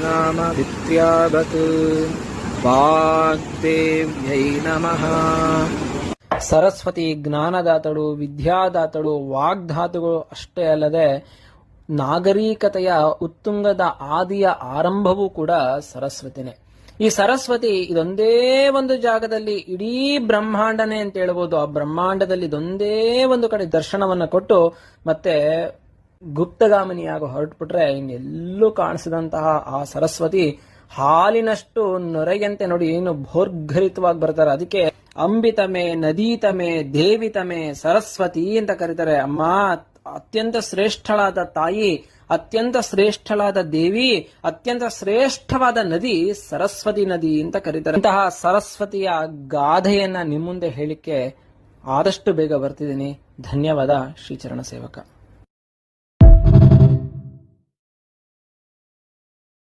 ನಾಮ ವಿದ್ಯಾವತ್ ವಾಗ್ದೇವ್ಯೈ ನಮಃ. ಸರಸ್ವತಿ ಜ್ಞಾನದಾತಳು, ವಿದ್ಯಾದಾತಳು, ವಾಗ್ಧಾತುಗಳು ಅಷ್ಟೇ ಅಲ್ಲದೆ ನಾಗರಿಕತೆಯ ಉತ್ತುಂಗದ ಆದಿಯ ಆರಂಭವೂ ಕೂಡ ಸರಸ್ವತಿನೇ. ಈ ಸರಸ್ವತಿ ಇದೊಂದೇ ಒಂದು ಜಾಗದಲ್ಲಿ ಇಡೀ ಬ್ರಹ್ಮಾಂಡನೇ ಅಂತ ಹೇಳ್ಬೋದು. ಆ ಬ್ರಹ್ಮಾಂಡದಲ್ಲಿ ಇದೊಂದೇ ಒಂದು ಕಡೆ ದರ್ಶನವನ್ನ ಕೊಟ್ಟು ಮತ್ತೆ ಗುಪ್ತಗಾಮಿನಿಯಾಗಿ ಹೊರಟ್ಬಿಟ್ರೆ ಇನ್ನೆಲ್ಲೂ ಕಾಣಿಸಿದಂತಹ ಆ ಸರಸ್ವತಿ ಹಾಲಿನಷ್ಟು ನೊರೆಯಂತೆ ನೋಡಿ ಏನು ಭೋರ್ಗರಿತವಾಗಿ ಬರ್ತಾರೆ. ಅದಕ್ಕೆ ಅಂಬಿತಮೆ, ನದೀತಮೆ, ದೇವಿತಮೆ, ಸರಸ್ವತಿ ಅಂತ ಕರೀತಾರೆ. ಅಮ್ಮ ಅತ್ಯಂತ ಶ್ರೇಷ್ಠಳಾದ ತಾಯಿ, ಅತ್ಯಂತ ಶ್ರೇಷ್ಠಳಾದ ದೇವಿ, ಅತ್ಯಂತ ಶ್ರೇಷ್ಠವಾದ ನದಿ ಸರಸ್ವತಿ ನದಿ ಅಂತ ಕರೀತಾರೆ. ಇಂತಹ ಸರಸ್ವತಿಯ ಗಾಥೆಯನ್ನ ನಿಮ್ಮ ಮುಂದೆ ಹೇಳಿಕ್ಕೆ ಆದಷ್ಟು ಬೇಗ ಬರ್ತಿದ್ದೀನಿ. ಧನ್ಯವಾದ. ಶ್ರೀಚರಣ ಸೇವಕ.